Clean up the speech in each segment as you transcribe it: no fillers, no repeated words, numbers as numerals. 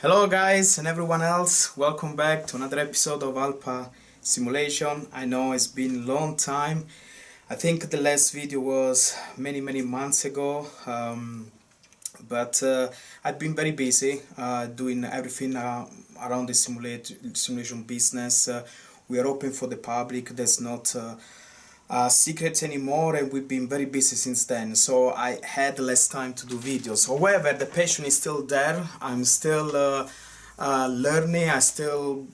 Hello guys and everyone else, welcome back to another episode of Alpha Simulation. I know it's been a long time. I think the last video was many months ago, but I've been very busy doing everything around the simulation business. We are open for the public. There's not secrets anymore, and we've been very busy since then, so I had less time to do videos. However, the passion is still there. I'm still learning. I still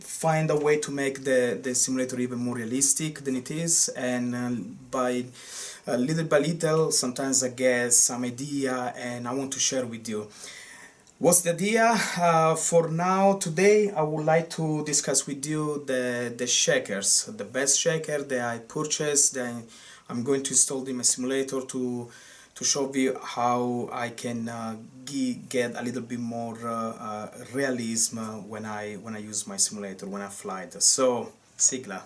find a way to make the simulator even more realistic than it is, and by little by little sometimes I get some idea and I want to share with you. What's the idea? For now, today, I would like to discuss with you the shakers, the best shaker that I purchased. Then I'm going to install in my simulator to show you how I can get a little bit more realism when I use my simulator, when I fly it. So, sigla.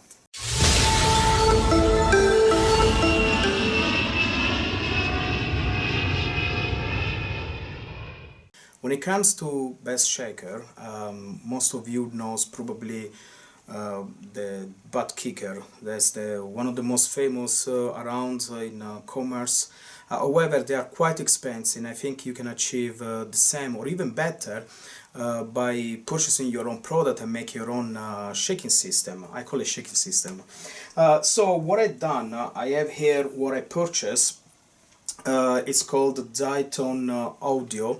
When it comes to best shaker, most of you knows probably the butt kicker. That's one of the most famous around in commerce. However, they are quite expensive. I think you can achieve the same or even better by purchasing your own product and make your own shaking system. I call it shaking system. So what I've done, I have here what I purchased. It's called Dayton Audio,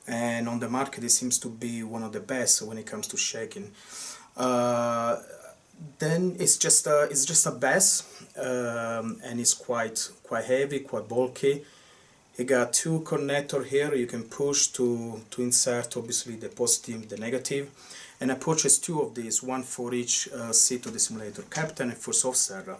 and on the market it seems to be one of the best when it comes to shaking. Then it's just a bass, and it's quite heavy, quite bulky. You got two connector here you can push to insert obviously the positive, the negative, and I purchased two of these, one for each seat of the simulator, captain and first officer.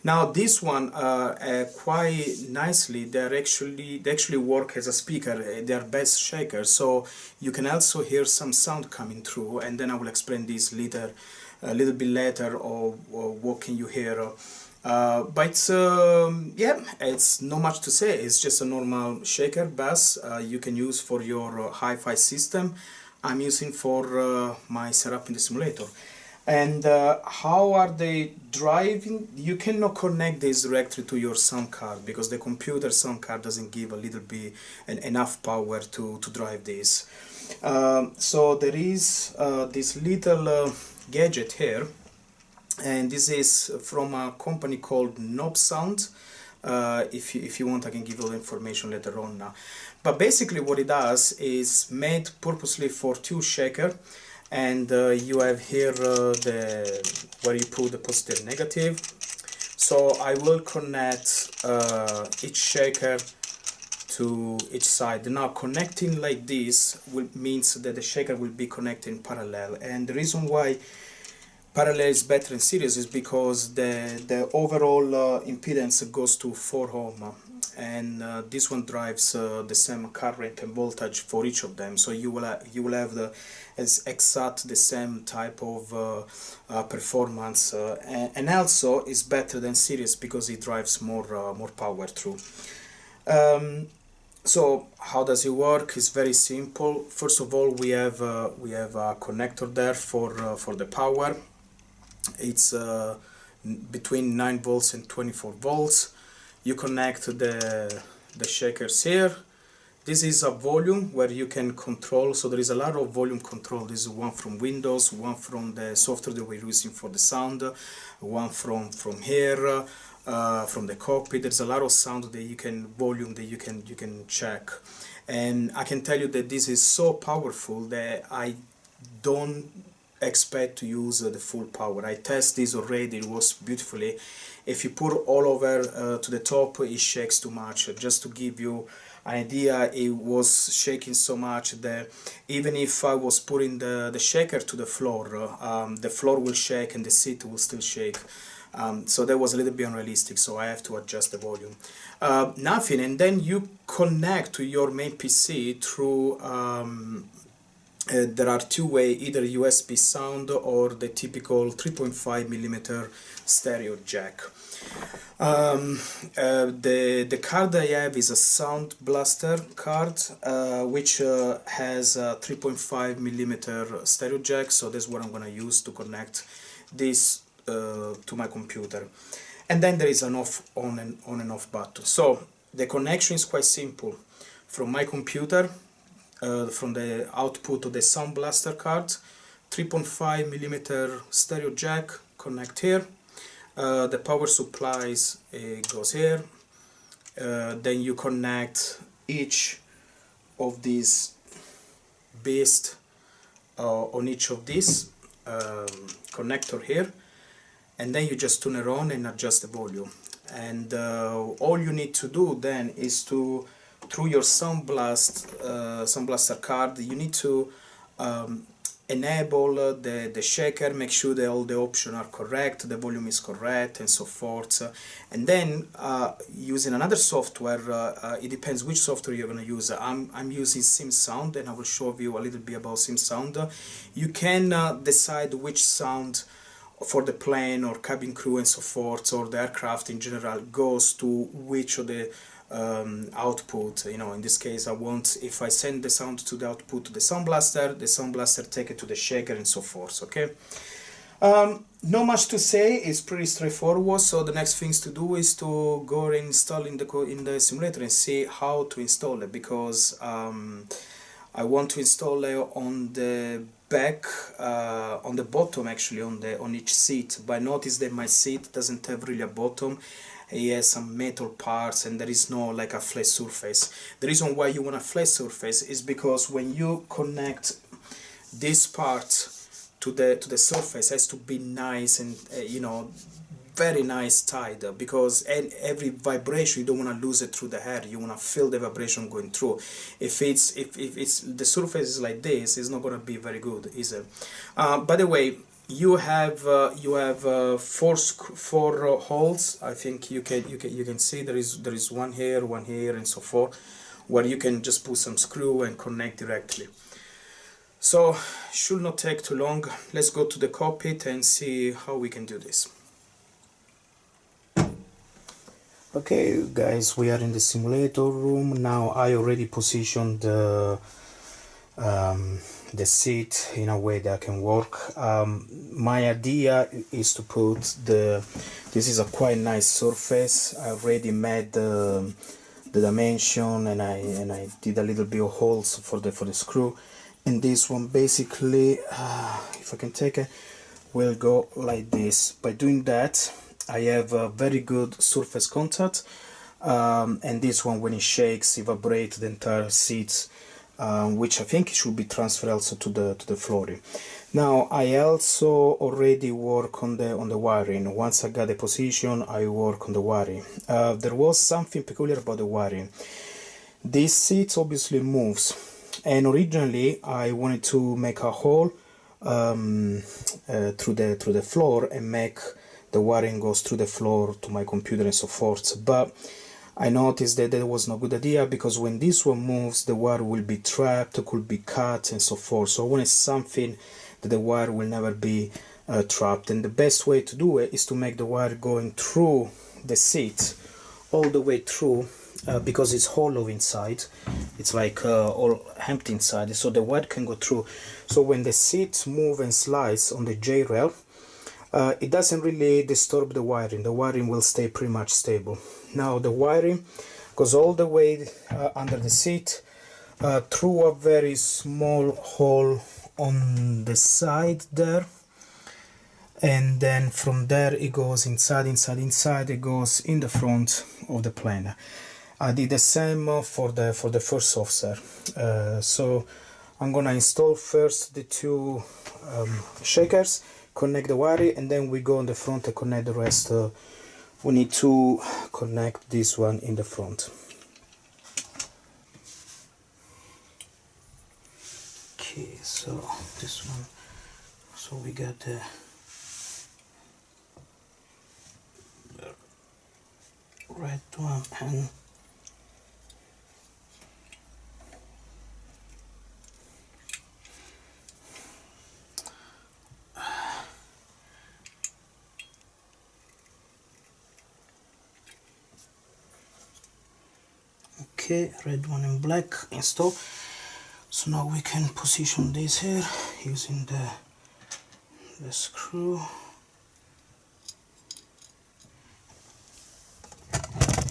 Now this one quite nicely, they actually work as a speaker. They are best shakers, so you can also hear some sound coming through, and then I will explain this later, a little bit later, or what can you hear. But yeah, it's not much to say. It's just a normal shaker bass you can use for your hi-fi system. I'm using for my setup in the simulator. And how are they driving? You cannot connect this directly to your sound card because the computer sound card doesn't give a little bit enough power to drive this. So there is this little gadget here, and this is from a company called Knob Sound. If you want, I can give you all the information later on now. But basically what it does is made purposely for two shaker, and you have here where you put the positive and negative. So I will connect each shaker to each side. Now connecting like this means that the shaker will be connected in parallel, and the reason why parallel is better in series is because the overall impedance goes to 4 ohm, and this one drives the same current and voltage for each of them, so you will have exact the same type of performance, and also is better than series because it drives more power through. So how does it work? It's very simple. First of all, we have a connector there for the power. It's between 9 volts and 24 volts. You connect the shakers here. This is a volume where you can control, so there is a lot of volume control. This is one from Windows, one from the software that we're using for the sound, one from here, from the cockpit. There's a lot of sound that you can volume that you can check, and I can tell you that this is so powerful that I don't expect to use the full power. I tested this already, it works beautifully. If you put all over to the top, it shakes too much. Just to give you an idea, it was shaking so much that even if I was putting the shaker to the floor will shake and the seat will still shake. So that was a little bit unrealistic, so I have to adjust the volume. Nothing, and then you connect to your main PC through there are two-way, either USB sound or the typical 3.5 millimeter stereo jack. The card I have is a Sound Blaster card, which has a 3.5 millimeter stereo jack, so that's what I'm gonna use to connect this to my computer. And then there is an on and off button. So the connection is quite simple. From my computer, from the output of the Sound Blaster card, 3.5 millimeter stereo jack, connect here. The power supplies goes here. Then you connect each of these beasts on each of these connector here, and then you just turn it on and adjust the volume. And all you need to do then is to, through your Sound Blaster card, you need to enable the shaker, make sure that all the options are correct, the volume is correct, and so forth. And then using another software, it depends which software you're going to use. I'm using SimSound, and I will show you a little bit about SimSound. You can decide which sound for the plane or cabin crew and so forth, or the aircraft in general, goes to which of the output. You know, in this case I want, if I send the sound to the output to the Sound Blaster take it to the shaker and so forth. Okay, not much to say, it's pretty straightforward. So the next things to do is to go and install in the simulator and see how to install it, because I want to install it on the back, on the bottom actually, on each seat. But I noticed that my seat doesn't have really a bottom. It has some metal parts and there is no like a flat surface. The reason why you want a flat surface is because when you connect this part to the surface, it has to be nice and you know, very nice tied, because every vibration, you don't want to lose it through the air. You want to feel the vibration going through. If it's the surface is like this, it's not going to be very good, is it? By the way, you have four holes. I think you can see there is one here, and so forth, where you can just put some screw and connect directly. So should not take too long. Let's go to the cockpit and see how we can do this. Okay guys, we are in the simulator room now. I already positioned the seat in a way that I can work. My idea is to put this is a quite nice surface. I already made the dimension, and I did a little bit of holes for the screw. And this one basically, if I can take it, will go like this. By doing that, I have a very good surface contact, and this one, when it shakes, it vibrates the entire seat, which I think should be transferred also to the flooring. Now I also already work on the wiring. Once I got the position, I work on the wiring. There was something peculiar about the wiring. This seat obviously moves, and originally I wanted to make a hole through the floor and make the wiring goes through the floor to my computer and so forth. But I noticed that was no good idea, because when this one moves, the wire will be trapped, could be cut and so forth. So I wanted something that the wire will never be trapped, and the best way to do it is to make the wire going through the seat all the way through, because it's hollow inside. It's like all empty inside, so the wire can go through. So when the seat moves and slides on the J-rail, it doesn't really disturb the wiring. The wiring will stay pretty much stable. Now the wiring goes all the way under the seat, through a very small hole on the side there, and then from there it goes inside. It goes in the front of the plane. I did the same for the first officer. So I'm gonna install first the two shakers, connect the wiring, and then we go on the front and connect the rest. We need to connect this one in the front. Okay, so this one, so we got the red one, and Okay, red one and black installed. So now we can position this here using the screw.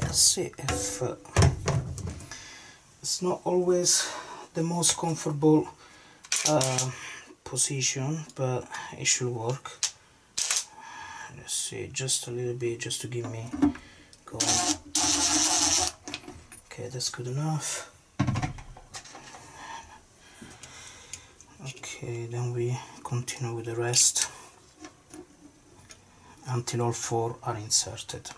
Let's see if it's not always the most comfortable position, but it should work. Let's see, just a little bit, just to give me going. Okay, that's good enough. Okay, then we continue with the rest until all 4 are inserted.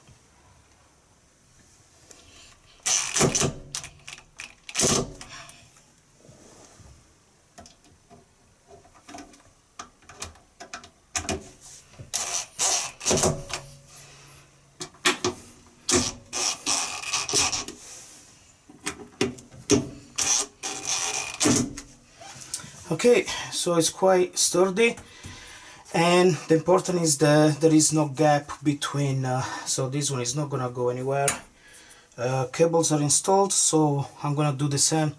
Okay, so it's quite sturdy, and the important is that there is no gap between, so this one is not gonna go anywhere. Cables are installed, so I'm gonna do the same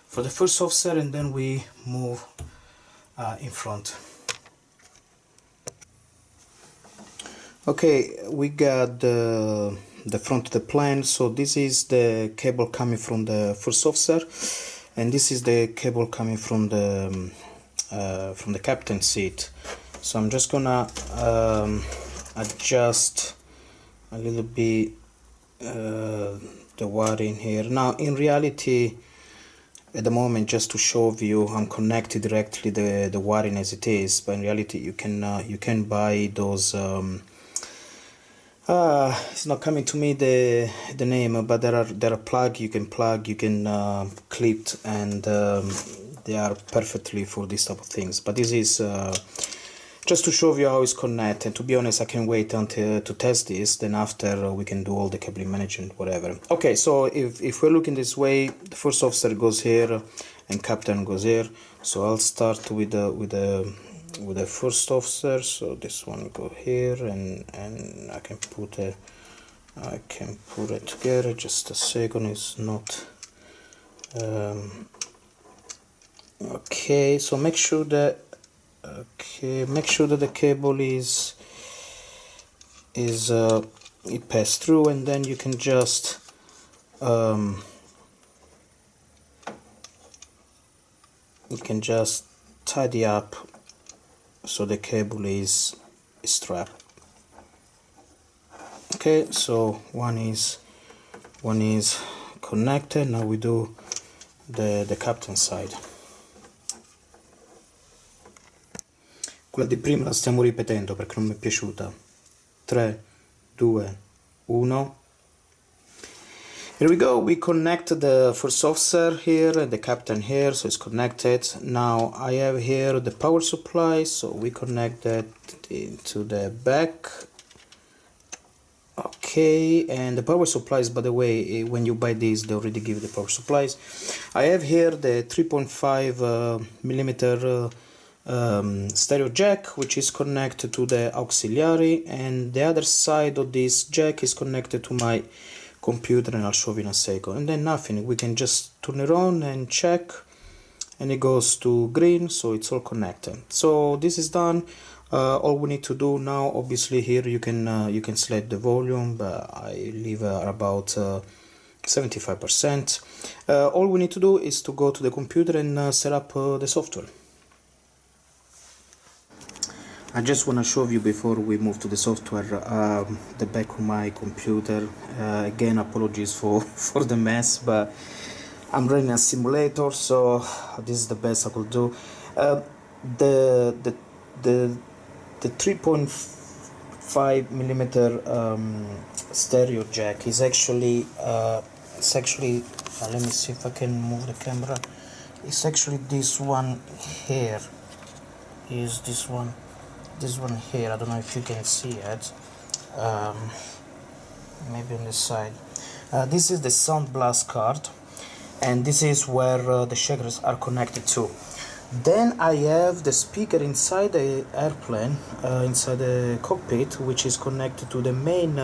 for the first offset, and then we move in front. Okay, we got the front of the plane, so this is the cable coming from the first offset, and this is the cable coming from the captain seat. So I'm just gonna adjust a little bit the wiring here. Now in reality, at the moment, just to show you, I'm connected directly the wiring as it is, but in reality you can buy those it's not coming to me the name, but there are plug you can clip, and they are perfectly for this type of things. But this is just to show you how it's connected. And to be honest, I can't wait until to test this, then after we can do all the cabling management, whatever. Okay, so if we're looking this way, the first offset goes here and captain goes here. So I'll start with the first offset. So this one go here, and I can put it together. Just a second, it's not okay. So make sure that the cable is it passed through, and then you can just tidy up so the cable is strapped. Okay, so one is connected. Now we do the captain side. Quella di prima la stiamo ripetendo perché non mi è piaciuta. 3, 2, 1. Here we go. We connect the first offset here and the captain here, so it's connected. Now I have here the power supply, so we connect that into the back. Okay, and the power supplies, by the way, when you buy these, they already give you the power supplies. I have here the 3.5 millimeter stereo jack, which is connected to the auxiliary, and the other side of this jack is connected to my computer, and I'll show you in a second. And then nothing, we can just turn it on and check, and it goes to green, so it's all connected. So this is done. All we need to do now, obviously here you can select the volume, but I leave about 75%. All we need to do is to go to the computer and set up the software. I just want to show you before we move to the software the back of my computer. Again, apologies for the mess, but I'm running a simulator, so this is the best I could do. The 3.5 millimeter stereo jack is actually let me see if I can move the camera. It's actually this one here. Is this one here? I don't know if you can see it. Maybe on the side. This is the Sound Blast card, and this is where the shakers are connected to. Then I have the speaker inside the airplane, inside the cockpit, which is connected to the main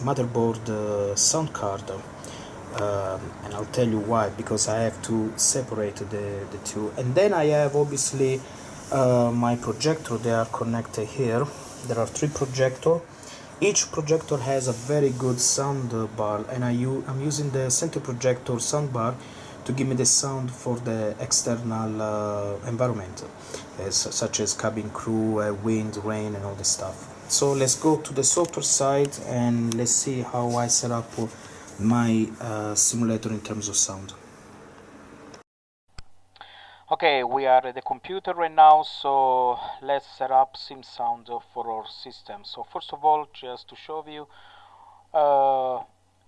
motherboard sound card. and I'll tell you why, because I have to separate the two. And then I have obviously my projector. They are connected here. There are 3 projectors. Each projector has a very good sound bar, and I'm using the center projector sound bar to give me the sound for the external environment, such as cabin crew, wind, rain, and all the stuff. So let's go to the software side and let's see how I set up my simulator in terms of sound. Okay, we are at the computer right now, so let's set up SimSound for our system. So first of all, just to show you,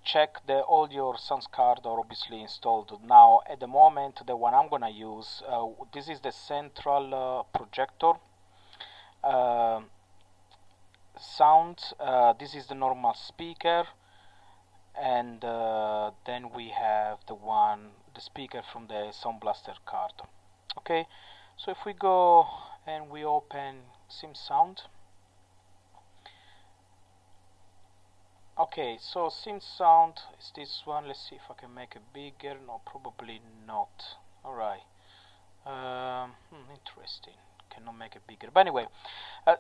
check that all your sound cards are obviously installed. Now, at the moment, the one I'm gonna use, this is the central projector sound. This is the normal speaker, and then we have the speaker from the Sound Blaster card. Okay, so if we go and we open SimSound. Okay, so SimSound is this one. Let's see if I can make it bigger. No, probably not. Alright. Interesting. Cannot make it bigger. But anyway,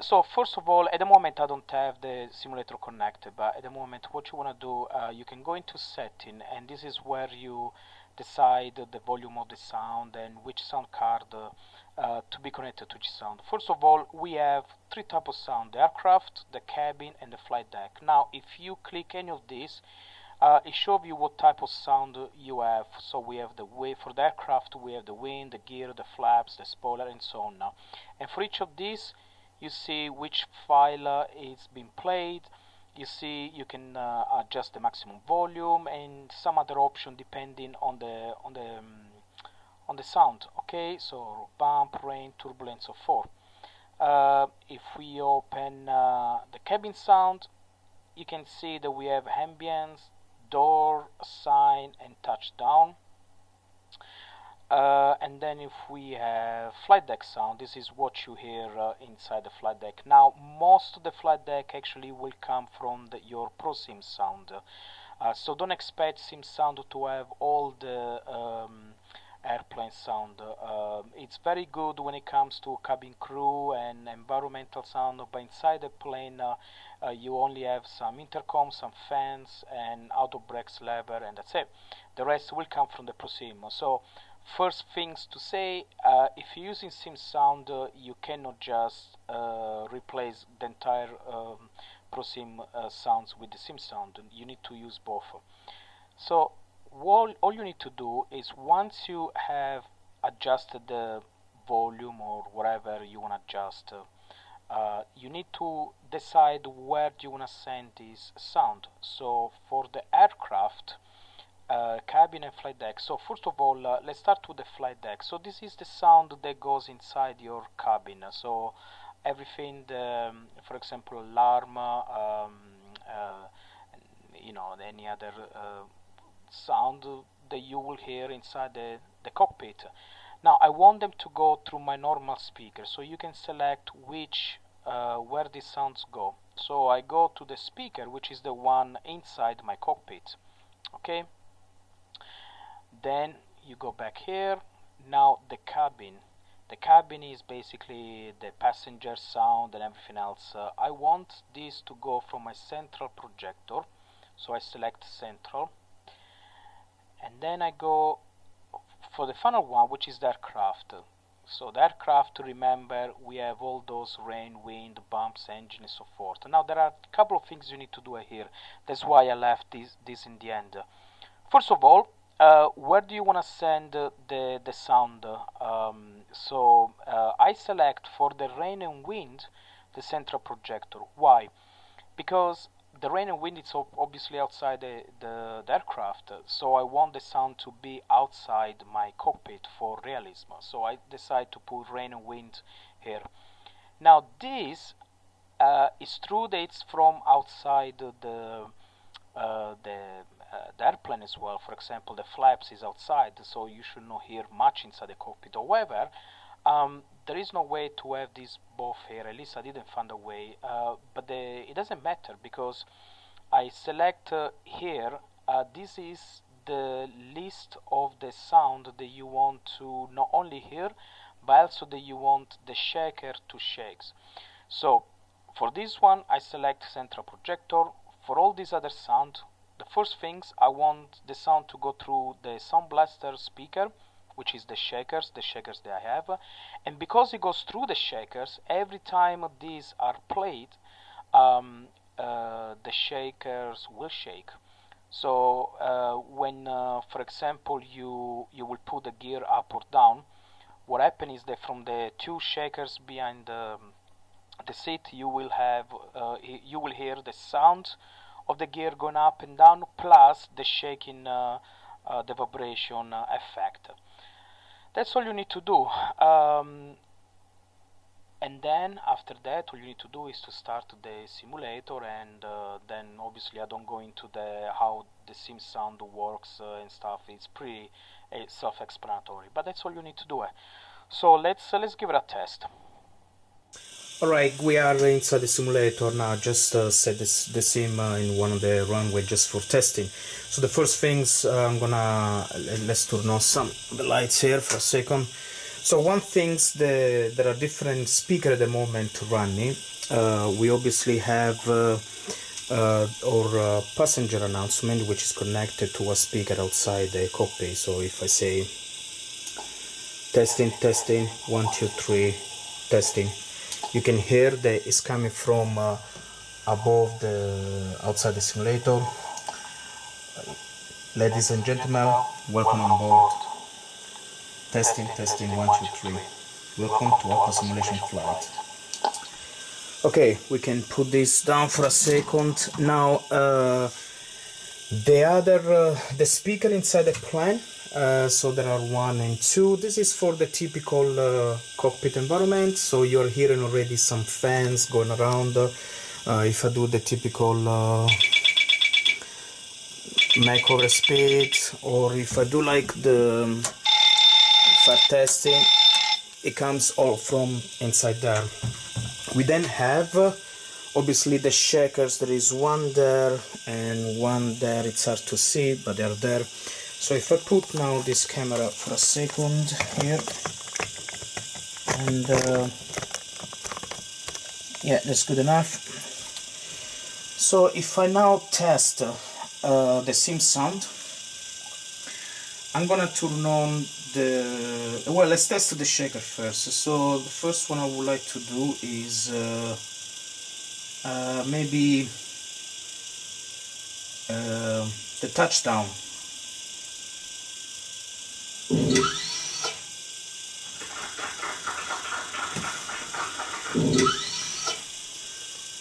so first of all, at the moment I don't have the simulator connected, but at the moment what you want to do, you can go into setting, and this is where you decide the volume of the sound and which sound card to be connected to each sound. First of all, we have 3 types of sound: the aircraft, the cabin, and the flight deck. Now, if you click any of these, it shows you what type of sound you have. So we have for the aircraft, we have the wind, the gear, the flaps, the spoiler, and so on. Now, and for each of these, you see which file is being played. You see, you can adjust the maximum volume and some other option depending on the sound. Okay, so bump, rain, turbulence, so forth. If we open the cabin sound, you can see that we have ambience, door, sign, and touchdown. And then if we have flight deck sound, this is what you hear inside the flight deck. Now, most of the flight deck actually will come from your ProSim sound. So don't expect SimSound to have all the airplane sound. It's very good when it comes to cabin crew and environmental sound, but inside the plane you only have some intercom, some fans, and auto brakes lever, and that's it. The rest will come from the ProSim. So first things to say, if you're using SimSound, you cannot just replace the entire ProSim sounds with the SimSound. You need to use both. So all you need to do is, once you have adjusted the volume or whatever you want to adjust, you need to decide where you want to send this sound. So for the aircraft, cabin and flight deck. So first of all, let's start with the flight deck. So this is the sound that goes inside your cabin. So everything, for example, alarm, any other sound that you will hear inside the cockpit. Now I want them to go through my normal speaker, so you can select where these sounds go. So I go to the speaker, which is the one inside my cockpit. Okay, then you go back here. Now the cabin is basically the passenger sound and everything else. I want this to go from my central projector, so I select central, and then I go for the final one, which is the aircraft. So the aircraft, remember, we have all those rain, wind, bumps, engine, and so forth. Now there are a couple of things you need to do here. That's why I left this in the end. First of all, where do you want to send the sound? So I select for the rain and wind the central projector. Why? Because the rain and wind is obviously outside the aircraft, so I want the sound to be outside my cockpit for realism. So I decide to put rain and wind here. Now this is true that it's from outside the airplane as well. For example, the flaps is outside, so you should not hear much inside the cockpit. However, there is no way to have these both here. At least I didn't find a way. But it doesn't matter, because I select here. This is the list of the sound that you want to not only hear, but also that you want the shaker to shake. So for this one, I select central projector. For all these other sound, the first things I want the sound to go through the Sound Blaster speaker, which is the shakers that I have, and because it goes through the shakers, every time these are played, the shakers will shake. So when, for example, you will put the gear up or down, what happens is that from the two shakers behind the seat, you will hear the sound of the gear going up and down, plus the shaking, the vibration effect. That's all you need to do. And then after that, all you need to do is to start the simulator, and then obviously I don't go into the how the sim sound works and stuff. It's pretty self-explanatory, but that's all you need to do. So let's give it a test. Alright, we are inside the simulator now. Just set the sim in one of the runway just for testing. So the first things let's turn on some of the lights here for a second. So one thing, there are different speakers at the moment running. We obviously have our passenger announcement, which is connected to a speaker outside the cockpit. So if I say testing, testing, 1, 2, 3, testing, you can hear that it's coming from above outside the simulator. Ladies and gentlemen, welcome on board. Testing, testing, 1, 2, 3. Welcome to Aqua Simulation Flight. Okay, we can put this down for a second. Now, the speaker inside the plane. So there are 1 and 2. This is for the typical cockpit environment. So you're hearing already some fans going around. If I do the typical make over speed, or if I do like the fat testing, it comes all from inside there. We then have obviously the shakers. There is 1 there and 1 there. It's hard to see, but they're there. So if I put now this camera for a second here, and yeah, that's good enough. So if I now test the sim sound, I'm gonna turn on well, let's test the shaker first. So the first one I would like to do is maybe the touchdown.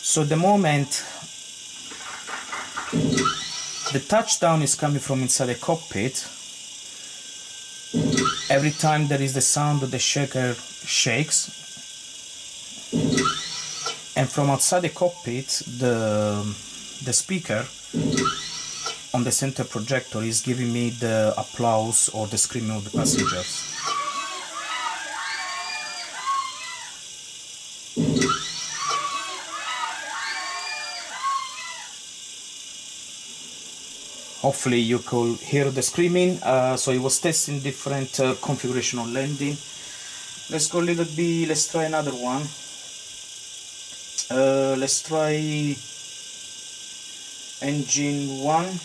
So the moment the touchdown is coming from inside the cockpit, every time there is the sound of the shaker shakes, and from outside the cockpit the speaker on the center projector is giving me the applause or the screaming of the passengers. Hopefully you could hear the screaming. So it was testing different configuration of landing. Let's go a little bit, let's try another one. Let's try engine 1.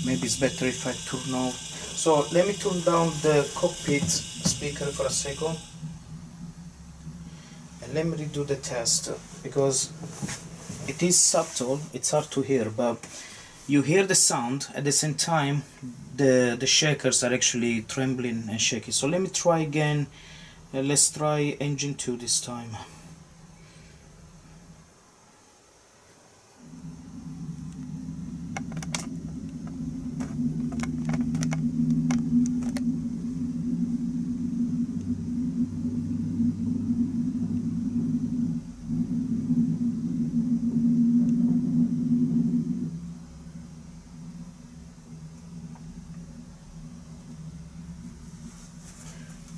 Maybe it's better if I turn off. So let me turn down the cockpit speaker for a second, and let me redo the test, because it is subtle, it's hard to hear, but you hear the sound at the same time the shakers are actually trembling and shaking. So let me try again. Let's try engine 2 this time.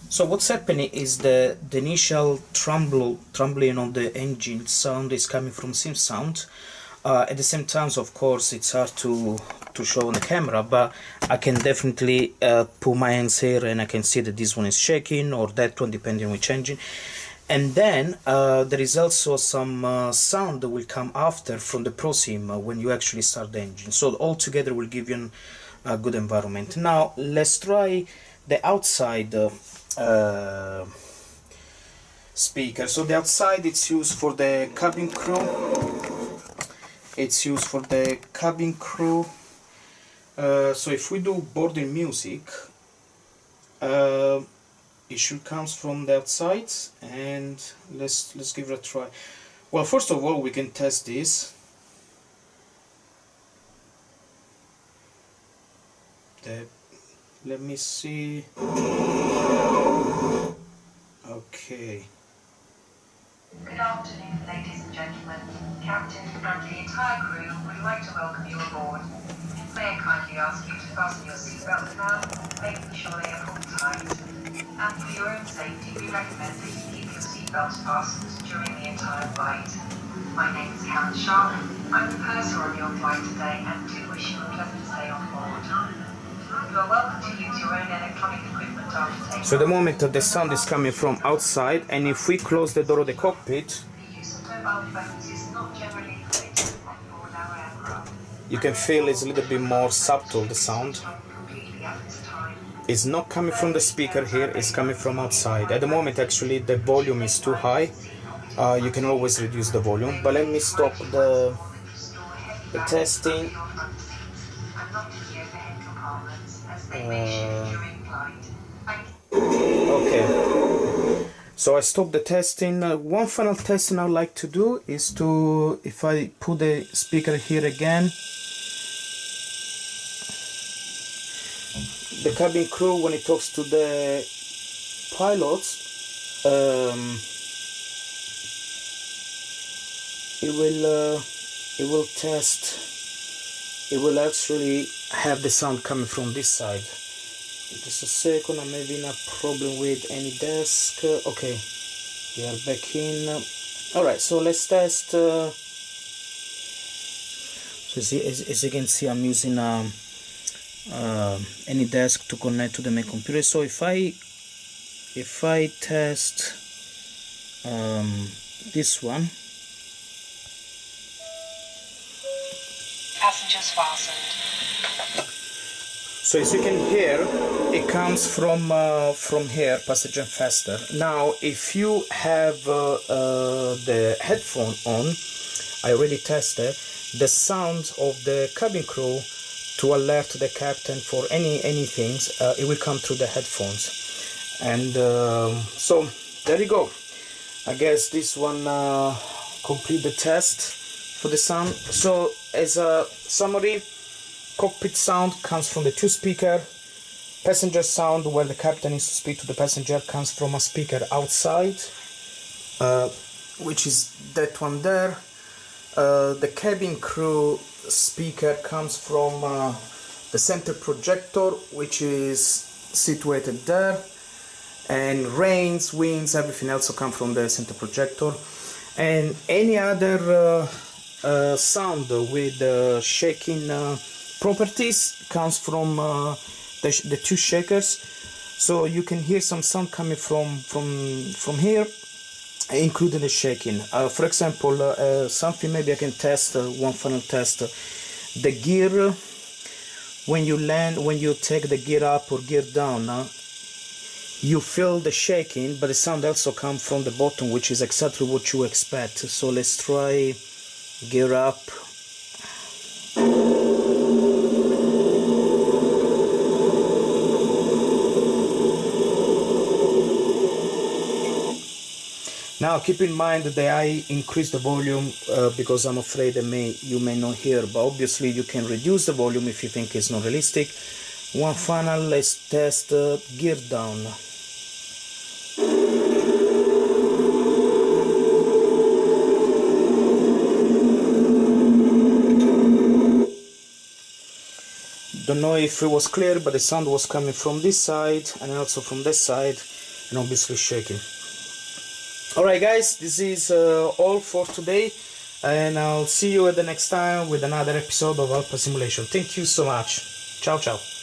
So what's happening is the initial trembling of the engine sound is coming from SimSound. At the same time, of course, it's hard to show on the camera, but I can definitely put my hands here and I can see that this one is shaking or that one, depending on which engine. And then there is also some sound that will come after from the ProSim when you actually start the engine. So all together will give you a good environment. Now let's try the outside speaker. So the outside, it's used for the cabin crew. It's used for the cabin crew. So if we do boarding music, it should come from the outside, and let's give it a try. Well, first of all, we can test this. Let me see. Okay. Good afternoon, ladies and gentlemen. Captain and the entire crew would like to welcome you aboard. May I kindly ask you to fasten your seatbelts now, making sure they are pulled tight. And for your own safety, we recommend that you keep your seatbelts fastened during the entire flight. My name is Helen Sharp. I'm the purser on your flight today and do wish you a pleasant stay on board. You are welcome to use your own electronic equipment after taking. So the moment that the sound is coming from outside, and if we close the door of the cockpit, The use of mobile phones is not generally permitted on board our aircraft. you can feel it's a little bit more subtle, the sound. Completely at this time. It's not coming from the speaker here, it's coming from outside. At the moment, actually, the volume is too high. You can always reduce the volume, but let me stop the testing. Okay, so I stopped the testing. One final testing I'd like to do is to, if I put the speaker here again, the cabin crew, when it talks to the pilots, it will test. It will actually have the sound coming from this side. Just a second, I may be in a problem with any desk. Okay, we are back in. Alright, so let's test. So as you can see, I'm using any desk to connect to the main computer. So if I test this one. Passengers fastened. So as you can hear, it comes from here, passenger faster. Now, if you have the headphone on, I already tested the sound of the cabin crew to alert the captain for anything. It will come through the headphones, and so there you go. I guess this one complete the test for the sound. So as a summary, cockpit sound comes from the two speaker. Passenger sound, where the captain needs to speak to the passenger, comes from a speaker outside, which is that one there. The cabin crew speaker comes from the center projector, which is situated there, and rains, winds, everything else will come from the center projector. And any other sound with shaking properties comes from the two shakers. So you can hear some sound coming from here, including the shaking. For example, something maybe I can test, one final test. The gear, when you land, when you take the gear up or gear down, you feel the shaking, but the sound also comes from the bottom, which is exactly what you expect. So let's try gear up. Now keep in mind that I increase the volume because I'm afraid that you may not hear, but obviously you can reduce the volume if you think it's not realistic. One final, let's test gear down. Don't know if it was clear, but the sound was coming from this side and also from this side. and obviously shaking. Alright guys, this is all for today, and I'll see you at the next time with another episode of Alpha Simulation. Thank you so much. Ciao ciao.